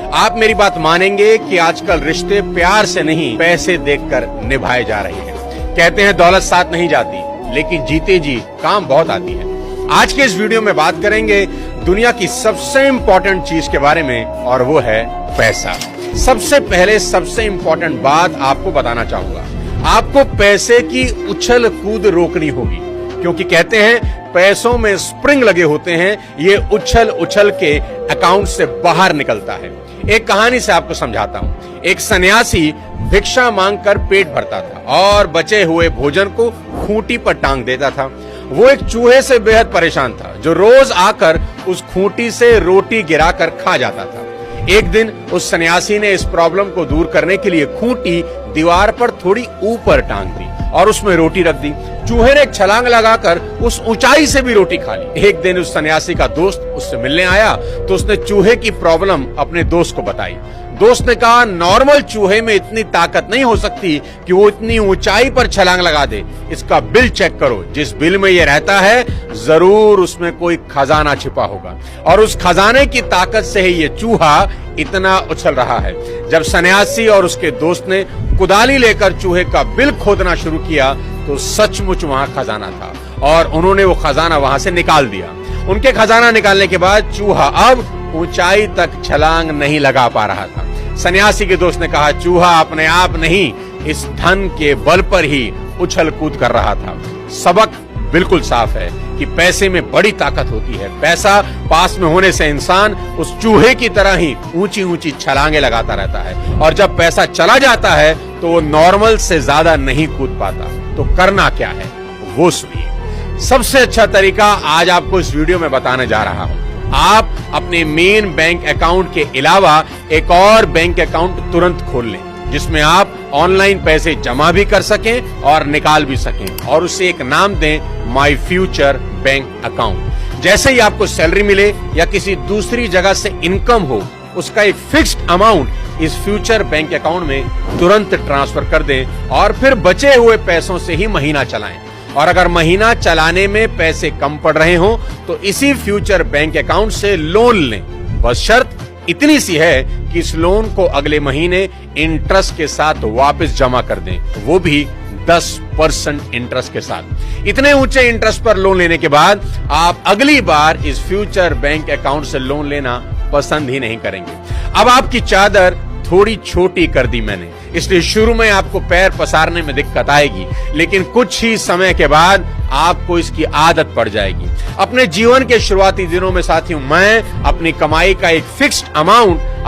आप मेरी बात मानेंगे कि आजकल रिश्ते प्यार से नहीं पैसे देखकर निभाए जा रहे हैं। कहते हैं दौलत साथ नहीं जाती, लेकिन जीते जी काम बहुत आती है। आज के इस वीडियो में बात करेंगे दुनिया की सबसे इंपॉर्टेंट चीज के बारे में, और वो है पैसा। सबसे पहले सबसे इंपॉर्टेंट बात आपको बताना चाहूंगा, आपको पैसे की उछल कूद रोकनी होगी, क्योंकि कहते हैं पैसों में स्प्रिंग लगे होते हैं, ये उछल उछल के अकाउंट से बाहर निकलता है। एक कहानी से आपको समझाता हूं। एक सन्यासी भिक्षा मांगकर पेट भरता था और बचे हुए भोजन को खूंटी पर टांग देता था। वो एक चूहे से बेहद परेशान था, जो रोज आकर उस खूंटी से रोटी गिराकर खा जाता था। एक दिन उस सन्यासी ने इस प्रॉब्लम को दूर करने के लिए खूंटी दीवार पर थोड़ी ऊपर टांग दी और उसमें रोटी रख दी। चूहे ने एक छलांग लगाकर उस ऊंचाई से भी रोटी खा ली। एक दिन उस सन्यासी का दोस्त उससे मिलने आया तो उसने चूहे की प्रॉब्लम अपने दोस्त को बताई। दोस्त ने कहा, नॉर्मल चूहे में इतनी ताकत नहीं हो सकती कि वो इतनी ऊंचाई पर छलांग लगा दे। इसका बिल चेक करो, जिस बिल में ये रहता है जरूर उसमें कोई खजाना छिपा होगा, और उस खजाने की ताकत से ही ये चूहा इतना उछल रहा है। जब सन्यासी और उसके दोस्त ने कुदाली लेकर चूहे का बिल खोदना शुरू किया तो सचमुच वहां खजाना था और उन्होंने वो खजाना वहां से निकाल दिया। उनके खजाना निकालने के बाद चूहा अब ऊंचाई तक छलांग नहीं लगा पा रहा था। सन्यासी के दोस्त ने कहा, चूहा अपने आप नहीं, इस धन के बल पर ही उछल कूद कर रहा था। सबक बिल्कुल साफ है कि पैसे में बड़ी ताकत होती है। पैसा पास में होने से इंसान उस चूहे की तरह ही ऊंची ऊंची छलांगे लगाता रहता है, और जब पैसा चला जाता है तो वो नॉर्मल से ज्यादा नहीं कूद पाता। तो करना क्या है वो सुनिए। सबसे अच्छा तरीका आज आपको इस वीडियो में बताने जा रहा हूं। आप अपने मेन बैंक अकाउंट के अलावा एक और बैंक अकाउंट तुरंत खोल लें, जिसमें आप ऑनलाइन पैसे जमा भी कर सकें और निकाल भी सकें, और उसे एक नाम दें माई फ्यूचर बैंक अकाउंट। जैसे ही आपको सैलरी मिले या किसी दूसरी जगह से इनकम हो, उसका एक फिक्स्ड अमाउंट इस फ्यूचर बैंक अकाउंट में तुरंत ट्रांसफर कर दें और फिर बचे हुए पैसों से ही महीना चलाएं। और अगर महीना चलाने में पैसे कम पड़ रहे हो तो इसी फ्यूचर बैंक अकाउंट से लोन लें। बस शर्त इतनी सी है कि इस लोन को अगले महीने इंटरेस्ट के साथ वापस जमा कर दें, वो भी 10% इंटरेस्ट के साथ। इतने ऊंचे इंटरेस्ट पर लोन लेने के बाद आप अगली बार इस फ्यूचर बैंक अकाउंट से लोन लेना पसंद ही नहीं करेंगे। अब आपकी चादर थोड़ी छोटी कर दी मैंने, इसलिए शुरू में आपको पैर पसारने में दिक्कत आएगी, लेकिन कुछ ही समय के बाद आपको इसकी आदत पड़ जाएगी। अपने जीवन के शुरुआती दिनों में साथियों, मैं अपनी कमाई का एक फिक्स्ड अमाउंट